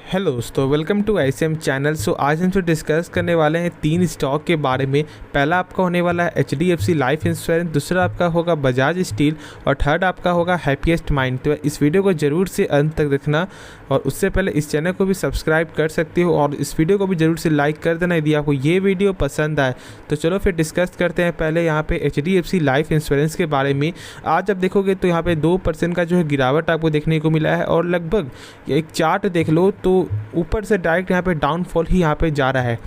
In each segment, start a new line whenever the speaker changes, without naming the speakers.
Hello दोस्तों, welcome to ICM channel. आज हम डिस्कस करने वाले हैं 3 स्टॉक के बारे में। पहला आपका होने वाला है HDFC लाइफ इंश्योरेंस, दूसरा आपका होगा बजाज स्टील और थर्ड आपका होगा हैप्पीएस्ट माइंड। तो इस वीडियो को ज़रूर से अंत तक देखना और उससे पहले इस चैनल को भी सब्सक्राइब कर सकते हो और इस वीडियो को भी ज़रूर से लाइक कर देना यदि आपको ये वीडियो पसंद आए। तो चलो फिर डिस्कस करते हैं पहले यहाँ पे HDFC लाइफ इंश्योरेंस के बारे में। आज आप देखोगे तो यहाँ पे 2% का जो है गिरावट आपको देखने को मिला है और लगभग एक चार्ट देख लो तो ऊपर से डायरेक्ट यहाँ पे डाउनफॉल ही यहाँ पे जा रहा है।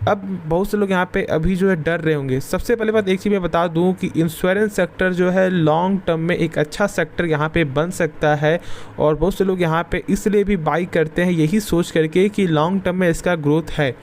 अब बहुत से लोग यहाँ पे अभी जो है डर रहे होंगे। सबसे पहले बात एक चीज़ मैं बता दूँ कि इंश्योरेंस सेक्टर जो है लॉन्ग टर्म में एक अच्छा सेक्टर यहाँ पे बन सकता है और बहुत से लोग यहाँ पे इसलिए भी बाई करते हैं यही सोच करके कि लॉन्ग टर्म में इसका ग्रोथ है।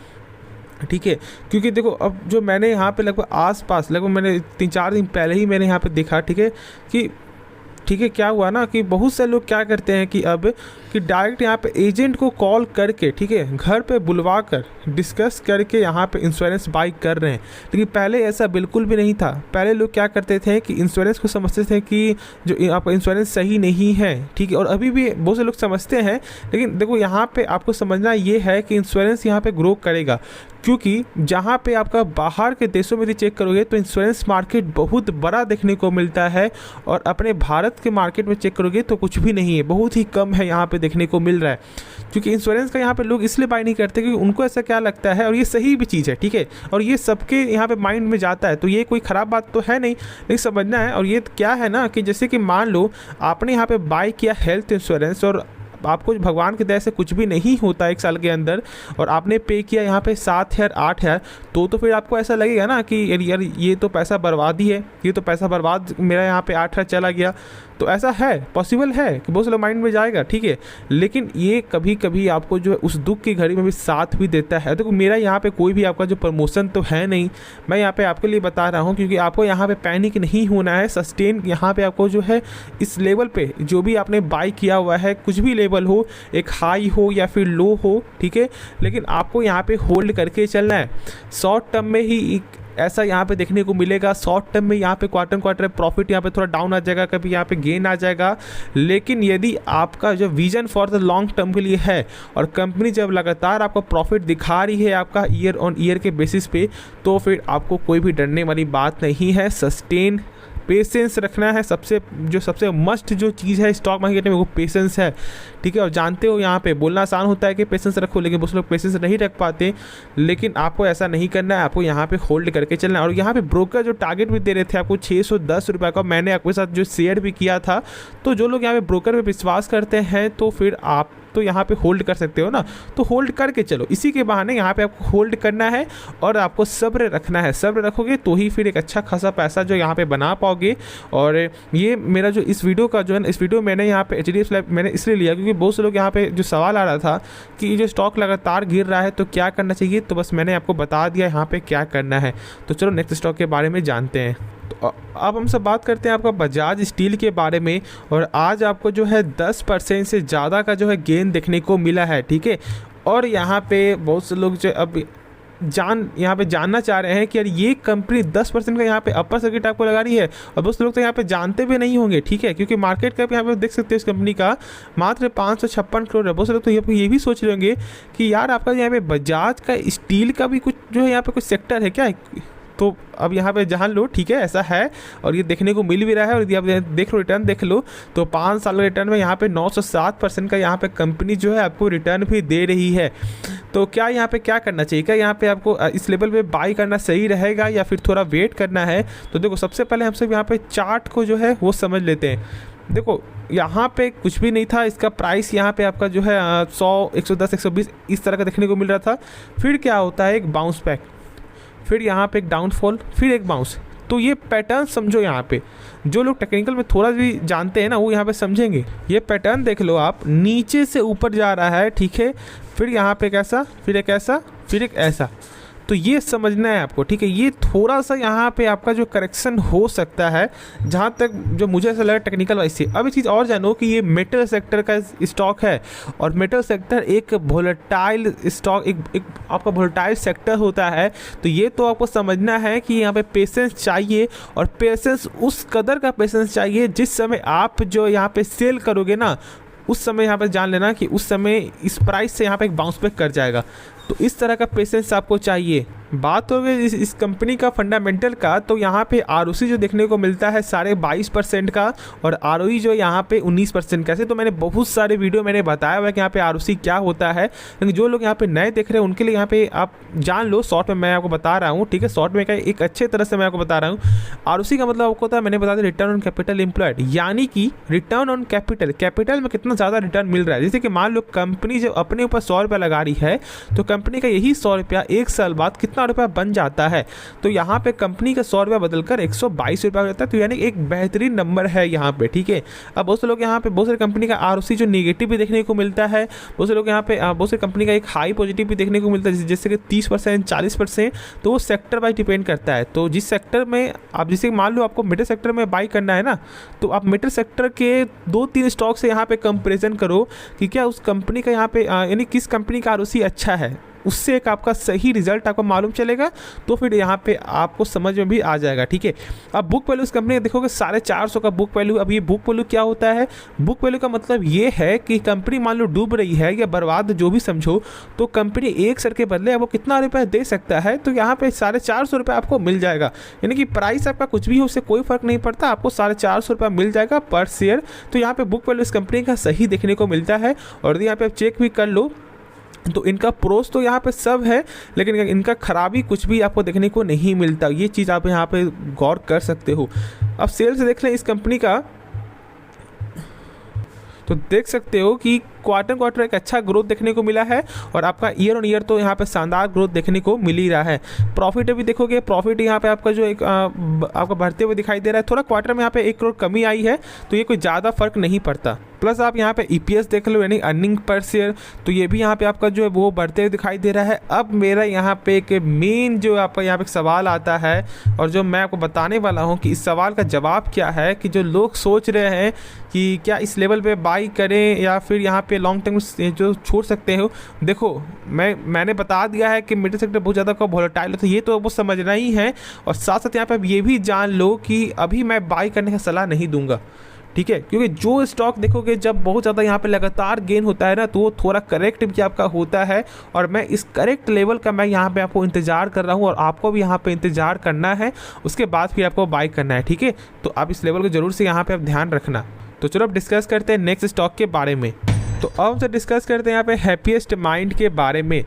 ठीक है, क्योंकि देखो अब जो मैंने यहाँ पे लगभग मैंने 3-4 दिन पहले ही मैंने यहाँ पे देखा, ठीक है क्या हुआ ना कि बहुत से लोग क्या करते हैं कि अब कि डायरेक्ट यहाँ पे एजेंट को कॉल करके, ठीक है, घर पे बुलवा कर डिस्कस करके यहाँ पे इंश्योरेंस बाई कर रहे हैं। लेकिन पहले ऐसा बिल्कुल भी नहीं था। पहले लोग क्या करते थे कि इंश्योरेंस को समझते थे कि जो आपका इंश्योरेंस सही नहीं है, ठीक है, और अभी भी बहुत से लोग समझते हैं। लेकिन देखो यहाँ पे आपको समझना ये है कि इंश्योरेंस यहाँ पे ग्रो करेगा, क्योंकि जहाँ पे आपका बाहर के देशों में भी चेक करोगे तो इंश्योरेंस मार्केट बहुत बड़ा देखने को मिलता है और अपने भारत के मार्केट में चेक करोगे तो कुछ भी नहीं है, बहुत ही कम है यहाँ पे देखने को मिल रहा है। क्योंकि इंश्योरेंस का यहाँ पे लोग इसलिए बाय नहीं करते क्योंकि उनको ऐसा क्या लगता है, और ये सही भी चीज़ है, ठीक है, और ये सबके यहाँ पे माइंड में जाता है, तो ये कोई ख़राब बात तो है नहीं, लेकिन समझना है। और ये क्या है ना कि जैसे कि मान लो आपने यहाँ पे बाय किया हेल्थ इंश्योरेंस और आपको भगवान की दया से कुछ भी नहीं होता 1 साल के अंदर और आपने पे किया यहाँ पे 7,000 8,000, तो फिर आपको ऐसा लगेगा ना कि यार ये तो पैसा बर्बाद ही है, ये तो पैसा बर्बाद, मेरा यहाँ पे 8,000 चला गया। तो ऐसा है, पॉसिबल है कि बहुत से लोग माइंड में जाएगा, ठीक है, लेकिन ये कभी कभी आपको जो है उस दुख की घड़ी में भी साथ भी देता है। देखो मेरा यहाँ पे कोई भी आपका जो प्रमोशन तो है नहीं, मैं यहाँ पे आपके लिए बता रहा हूँ क्योंकि आपको यहाँ पे पैनिक नहीं होना है। सस्टेन यहाँ पे आपको जो है इस लेवल पे जो भी आपने बाई किया हुआ है, कुछ भी लेवल हो, एक हाई हो या फिर लो हो, ठीक है, लेकिन आपको यहाँ पे होल्ड करके चलना है। शॉर्ट टर्म में ही ऐसा यहाँ पे देखने को मिलेगा। शॉर्ट टर्म में यहाँ पे क्वार्टर प्रॉफिट यहाँ पे थोड़ा डाउन आ जाएगा, कभी यहाँ पे गेन आ जाएगा। लेकिन यदि आपका जो vision for the long term के लिए है और कंपनी जब लगातार आपको प्रॉफिट दिखा रही है आपका ईयर ऑन ईयर के बेसिस पे, तो फिर आपको कोई भी डरने वाली बात नहीं है। सस्टेन पेशेंस रखना है। सबसे मस्ट जो चीज़ है स्टॉक मार्केट में वो पेशेंस है, ठीक है। और जानते हो यहाँ पे बोलना आसान होता है कि पेशेंस रखो, लेकिन बहुत लोग पेशेंस नहीं रख पाते। लेकिन आपको ऐसा नहीं करना है, आपको यहाँ पे होल्ड करके चलना है। और यहाँ पे ब्रोकर जो टारगेट भी दे रहे थे आपको 610 रुपये का, मैंने आपके साथ जो शेयर भी किया था। तो जो लोग यहाँ पे ब्रोकर पे विश्वास करते हैं तो फिर आप तो यहाँ पे होल्ड कर सकते हो ना, तो होल्ड करके चलो। इसी के बहाने यहाँ पे आपको होल्ड करना है और आपको सब्र रखना है। सब्र रखोगे तो ही फिर एक अच्छा खासा पैसा जो यहाँ पे बना पाओगे। और ये मेरा जो इस वीडियो का जो है, इस वीडियो मैंने यहाँ पे HDFC लाइफ मैंने इसलिए लिया क्योंकि बहुत से लोग यहाँ पे जो सवाल आ रहा था कि ये जो स्टॉक लगातार गिर रहा है तो क्या करना चाहिए, तो बस मैंने आपको बता दिया यहाँ पे क्या करना है। तो चलो नेक्स्ट स्टॉक के बारे में जानते हैं। तो अब हम सब बात करते हैं आपका बजाज स्टील के बारे में। और आज आपको जो है 10% से ज़्यादा का जो है गेन देखने को मिला है, ठीक है। और यहाँ पे बहुत से लोग जो अब यहाँ पे जानना चाह रहे हैं कि यार ये कंपनी 10% का यहाँ पे अपर सर्किट आपको लगा रही है, और बहुत से लोग तो यहाँ पे जानते भी नहीं होंगे, ठीक है, क्योंकि मार्केट कैप यहाँ पे देख सकते हो इस कंपनी का मात्र 556 करोड़ है। बहुत से लोग तो ये भी सोच रहे होंगे कि यार आपका यहाँ पे बजाज का स्टील का भी कुछ जो है यहाँ पे कुछ सेक्टर है क्या। तो अब यहाँ पे जान लो, ठीक है, ऐसा है और ये देखने को मिल भी रहा है। और यदि आप देख लो रिटर्न देख लो तो 5 साल के रिटर्न में यहाँ पे 907% का यहाँ पे कंपनी जो है आपको रिटर्न भी दे रही है। तो क्या यहाँ पे क्या करना चाहिए, क्या यहाँ पे आपको इस लेवल पे बाई करना सही रहेगा या फिर थोड़ा वेट करना है। तो देखो सबसे पहले हम सब यहाँ पे चार्ट को जो है वो समझ लेते हैं। देखो यहाँ पे कुछ भी नहीं था, इसका प्राइस यहाँ पे आपका जो है 100 110 120 इस तरह का देखने को मिल रहा था। फिर क्या होता है, एक बाउंस बैक, फिर यहाँ पे एक डाउनफॉल, फिर एक बाउंस। तो ये पैटर्न समझो। यहाँ पे जो लोग टेक्निकल में थोड़ा भी जानते हैं ना वो यहाँ पे समझेंगे। ये पैटर्न देख लो आप, नीचे से ऊपर जा रहा है, ठीक है, फिर यहाँ पे एक ऐसा, फिर एक ऐसा, फिर एक ऐसा। तो ये समझना है आपको, ठीक है। ये थोड़ा सा यहाँ पे आपका जो करेक्शन हो सकता है, जहाँ तक जो मुझे ऐसा लगा टेक्निकल वाइज से। अब एक चीज़ और जानो कि ये मेटल सेक्टर का स्टॉक है और मेटल सेक्टर एक वोलेटाइल स्टॉक, एक आपका वोलेटाइल सेक्टर होता है। तो ये तो आपको समझना है कि यहाँ पे पेशेंस चाहिए, और पेशेंस उस कदर का पेशेंस चाहिए जिस समय आप जो यहाँ पे सेल करोगे ना उस समय यहाँ पर जान लेना कि उस समय इस प्राइस से यहाँ पे एक बाउंस बैक कर जाएगा। तो इस तरह का पेशेंस आपको चाहिए। बात हो गई इस कंपनी का फंडामेंटल का, तो यहाँ पे आरओसी जो देखने को मिलता है 22.5% का और आरओई जो यहाँ पे 19% का। ऐसे तो मैंने बहुत सारे वीडियो मैंने बताया हुआ है कि यहाँ पे आरओसी क्या होता है, लेकिन जो लोग यहाँ पे नए देख रहे हैं उनके लिए यहाँ पे आप जान लो, शॉर्ट में मैं आपको बता रहा हूँ, ठीक है। शॉर्ट में का एक अच्छे तरह से मैं आपको बता रहा हूँ। आरओसी का मतलब आपको होता है, मैंने बता दिया, रिटर्न ऑन कैपिटल एम्प्लॉयड, यानी कि रिटर्न ऑन कैपिटल में कितना ज़्यादा रिटर्न मिल रहा है। जैसे कि मान लो कंपनी जब अपने ऊपर 100 रुपये लगा रही है तो कंपनी का यही 100 रुपया 1 साल बाद कितना रुपया बन जाता है। तो यहाँ पे कंपनी का 100 रुपया बदलकर 122 रुपया हो जाता है। तो यानी एक बेहतरीन नंबर है यहाँ पे, ठीक है। अब बहुत से लोग यहाँ पे बहुत सारी कंपनी का आरओसी जो नेगेटिव भी देखने को मिलता है, बहुत से लोग यहाँ पे बहुत सारी कंपनी का एक हाई पॉजिटिव भी देखने को मिलता है, जैसे कि 30% 40%। तो वो सेक्टर वाइज डिपेंड करता है। तो जिस सेक्टर में आप, जैसे मान लो आपको मेटल सेक्टर में बाई करना है ना, तो आप मेटल सेक्टर के 2-3 स्टॉक से यहाँ पे कंपेरिजन करो कि क्या उस कंपनी का यहाँ पे यानी किस कंपनी का आरओसी अच्छा है, उससे एक आपका सही रिजल्ट आपको मालूम चलेगा। तो फिर यहाँ पे आपको समझ में भी आ जाएगा, ठीक है। अब बुक वैल्यू इस कंपनी का देखोगे 450 का बुक वैल्यू। अब ये बुक वैल्यू क्या होता है? बुक वैल्यू का मतलब ये है कि कंपनी मान लो डूब रही है या बर्बाद, जो भी समझो, तो कंपनी एक सर के बदले आपको कितना रुपया दे सकता है, तो यहाँ पे 450 रुपये आपको मिल जाएगा। यानी कि प्राइस आपका कुछ भी हो, उससे कोई फर्क नहीं पड़ता, आपको 450 रुपया मिल जाएगा पर शेयर। तो यहाँ पे बुक वैल्यू इस कंपनी का सही देखने को मिलता है। और यहाँ पे आप चेक भी कर लो तो इनका प्रोस तो यहाँ पे सब है, लेकिन इनका खराबी कुछ भी आपको देखने को नहीं मिलता। ये चीज़ आप यहाँ पे गौर कर सकते हो। अब सेल्स देख लें इस कंपनी का, तो देख सकते हो कि क्वार्टर एक अच्छा ग्रोथ देखने को मिला है और आपका ईयर ऑन ईयर तो यहाँ पे शानदार ग्रोथ देखने को मिल ही रहा है। प्रॉफिट भी देखोगे, प्रॉफिट यहाँ पे आपका जो एक आपका बढ़ते हुए दिखाई दे रहा है। थोड़ा क्वार्टर में यहाँ पे 1 करोड़ कमी आई है, तो ये कोई ज़्यादा फर्क नहीं पड़ता। प्लस आप यहाँ पे ईपीएस देख लो, यानी अर्निंग पर शेयर, तो ये भी यहाँ पे आपका जो है वो बढ़ते हुए दिखाई दे रहा है। अब मेरा यहाँ पे एक मेन जो आपका यहाँ पे सवाल आता है और जो मैं आपको बताने वाला हूँ कि इस सवाल का जवाब क्या है, कि जो लोग सोच रहे हैं कि क्या इस लेवल पे बाई करें या फिर यहाँ पे लॉन्ग टर्म जो छोड़ सकते हो। देखो मैंने बता दिया है कि मेटल सेक्टर बहुत ज़्यादा वोलेटाइल होता है, ये तो वो समझना ही है। और साथ साथ यहाँ पे अब ये भी जान लो कि अभी मैं बाई करने का सलाह नहीं दूंगा, ठीक है, क्योंकि जो स्टॉक देखोगे जब बहुत ज़्यादा यहाँ पे लगातार गेन होता है ना, तो वो थोड़ा करेक्ट भी आपका होता है। और मैं इस करेक्ट लेवल का मैं यहाँ पे आपको इंतज़ार कर रहा हूँ और आपको भी यहाँ पे इंतज़ार करना है, उसके बाद फिर आपको बाई करना है, ठीक है। तो आप इस लेवल को ज़रूर से यहाँ पे आप ध्यान रखना। तो चलो अब डिस्कस करते हैं नेक्स्ट स्टॉक के बारे में। तो अब हमसे डिस्कस करते हैं यहाँ पे हैप्पीएस्ट माइंड के बारे में।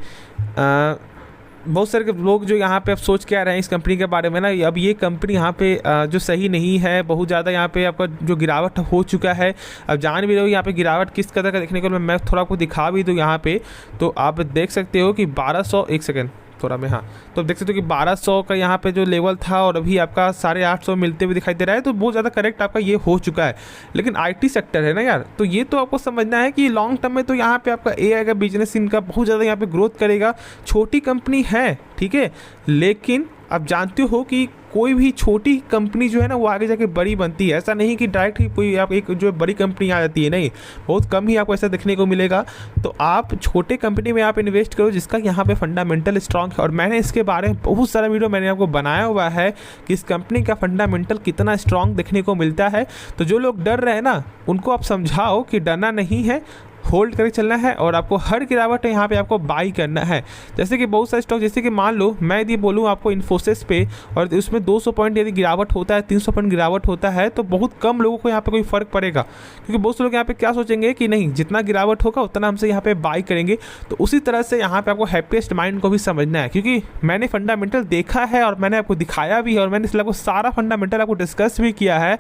बहुत सारे लोग जो यहाँ पे अब सोच के आ रहे हैं इस कंपनी के बारे में ना, अब ये कंपनी यहाँ पे जो सही नहीं है, बहुत ज़्यादा यहाँ पे आपका जो गिरावट हो चुका है। अब जान भी रहे हो यहाँ पे गिरावट किस कदर का देखने को मैं थोड़ा आपको दिखा भी दूँ यहाँ पे। तो आप देख सकते हो कि 1200, एक सेकेंड थोड़ा मैं, हाँ, तो देख सकते हो कि 1200 का यहाँ पे जो लेवल था और अभी आपका 850 मिलते हुए दिखाई दे रहा है। तो बहुत ज़्यादा करेक्ट आपका ये हो चुका है। लेकिन आईटी सेक्टर है ना यार, तो ये तो आपको समझना है कि लॉन्ग टर्म में तो यहाँ पे आपका एआई का बिजनेस इनका बहुत ज़्यादा यहाँ पे ग्रोथ करेगा। छोटी कंपनी है, ठीक है, लेकिन आप जानते हो कि कोई भी छोटी कंपनी जो है ना वो आगे जाके बड़ी बनती है। ऐसा नहीं कि डायरेक्ट ही कोई आप एक जो बड़ी कंपनी आ जाती है, नहीं, बहुत कम ही आपको ऐसा देखने को मिलेगा। तो आप छोटे कंपनी में आप इन्वेस्ट करो जिसका यहाँ पे फंडामेंटल स्ट्रॉन्ग है। और मैंने इसके बारे में बहुत सारा वीडियो मैंने आपको बनाया हुआ है कि इस कंपनी का फंडामेंटल कितना स्ट्रॉन्ग देखने को मिलता है। तो जो लोग डर रहे हैं ना, उनको आप समझाओ कि डरना नहीं है, होल्ड करके चलना है और आपको हर गिरावट है यहाँ पे आपको बाई करना है। जैसे कि बहुत सारे स्टॉक, जैसे कि मान लो मैं यदि बोलूँ आपको इन्फोसिस पे, और उसमें 200 पॉइंट यदि गिरावट होता है, 300 पॉइंट गिरावट होता है, तो बहुत कम लोगों को यहाँ पे कोई फ़र्क पड़ेगा। क्योंकि बहुत से लोग यहाँ पे क्या सोचेंगे कि नहीं, जितना गिरावट होगा उतना हमसे यहाँ पे बाई करेंगे। तो उसी तरह से यहाँ पे आपको हैप्पीएस्ट माइंड को भी समझना है, क्योंकि मैंने फंडामेंटल देखा है और मैंने आपको दिखाया भी है और मैंने इसलिए आपको सारा फंडामेंटल आपको डिस्कस भी किया है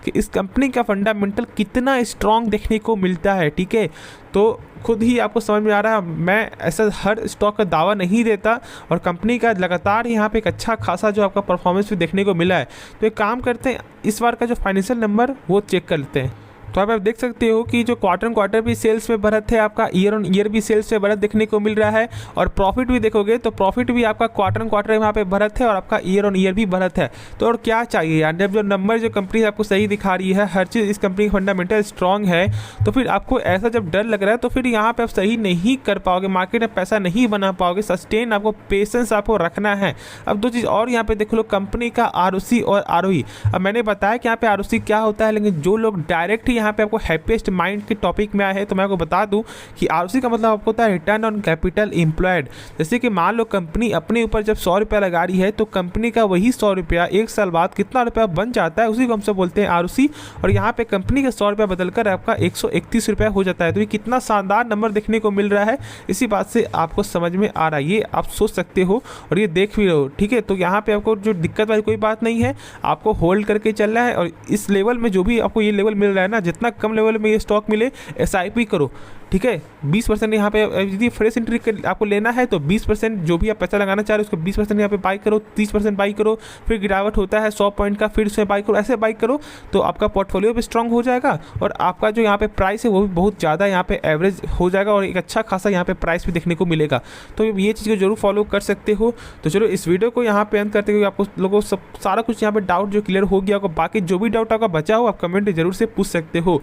कि इस कंपनी का फंडामेंटल कितना स्ट्रॉन्ग देखने को मिलता है, ठीक है। तो खुद ही आपको समझ में आ रहा है, मैं ऐसा हर स्टॉक का दावा नहीं देता और कंपनी का लगातार यहाँ पे एक अच्छा खासा जो आपका परफॉर्मेंस भी देखने को मिला है। तो एक काम करते हैं, इस बार का जो फाइनेंशियल नंबर वो चेक कर लेते हैं। तो आप देख सकते हो कि जो क्वार्टर भी सेल्स में बढ़त है, आपका ईयर ऑन ईयर भी सेल्स में बढ़त देखने को मिल रहा है। और प्रॉफिट भी देखोगे तो प्रॉफिट भी आपका क्वार्टर यहाँ पे बढ़त है और आपका ईयर ऑन ईयर भी बढ़त है। तो और क्या चाहिए यार, जब जो नंबर जो कंपनी आपको सही दिखा रही है, हर चीज़ इस कंपनी का फंडामेंटल स्ट्रॉन्ग है, तो फिर आपको ऐसा जब डर लग रहा है तो फिर यहाँ पे आप सही नहीं कर पाओगे, मार्केट में पैसा नहीं बना पाओगे। सस्टेन आपको पेशेंस आपको रखना है। अब दो चीज़ और यहाँ पे देख लो, कंपनी का आरओसी और आरओई। अब मैंने बताया कि यहाँ पे आरओसी क्या होता है, लेकिन जो लोग डायरेक्ट यहाँ पे आपको हैप्पीएस्ट माइंड के टॉपिक में आया है। तो मैं आपको बता दूं कि आरओसी का मतलब आपको होता है रिटर्न ऑन कैपिटल एम्प्लॉयड। जैसे कि मान लो कंपनी अपने ऊपर जब 100 रुपया लगा रही है तो कंपनी का वही 100 रुपया 1 साल बाद कितना रुपया बन जाता है, उसी को हम सब बोलते हैं आरओसी। और यहाँ पे कंपनी का 100 रुपया बदलकर आपका 131 रुपया हो जाता है। तो ये कितना शानदार नंबर देखने को मिल रहा है, इसी बात से आपको समझ में आ रहा है, ये आप सोच सकते हो और ये देख भी रहो, ठीक है। तो यहाँ पे आपको जो दिक्कत वाली कोई बात नहीं है, आपको होल्ड करके चलना है। और इस लेवल में जो भी आपको ये लेवल मिल रहा है ना, जितना कम लेवल में ये स्टॉक मिले एसआईपी करो, ठीक है। 20% यहाँ पे यदि फ्रेश एंट्री आपको लेना है तो 20% जो भी आप पैसा लगाना चाह रहे हो उसको 20% यहाँ पे बाई करो, 30% बाई करो, फिर गिरावट होता है 100 पॉइंट का, फिर उसमें बाई करो, ऐसे बाई करो तो आपका पोर्टफोलियो भी स्ट्रांग हो जाएगा और आपका जो यहाँ पे प्राइस है वो भी बहुत ज़्यादा यहाँ पे एवरेज हो जाएगा और एक अच्छा खासा यहाँ पे प्राइस भी देखने को मिलेगा। तो ये चीज़ को जरूर फॉलो कर सकते हो। तो चलो इस वीडियो को यहाँ पे अंत करते हुए आपको लोगों सब सारा कुछ यहाँ पे डाउट जो क्लियर हो गया होगा। बाकी जो भी डाउट आपका बचा हो आप कमेंट जरूर से पूछ सकते हो।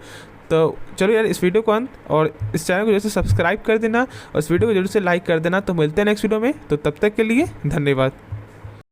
तो चलो यार इस वीडियो को अंत और इस चैनल को जरूर से सब्सक्राइब कर देना और इस वीडियो को जरूर से लाइक कर देना। तो मिलते हैं नेक्स्ट वीडियो में, तो तब तक के लिए धन्यवाद।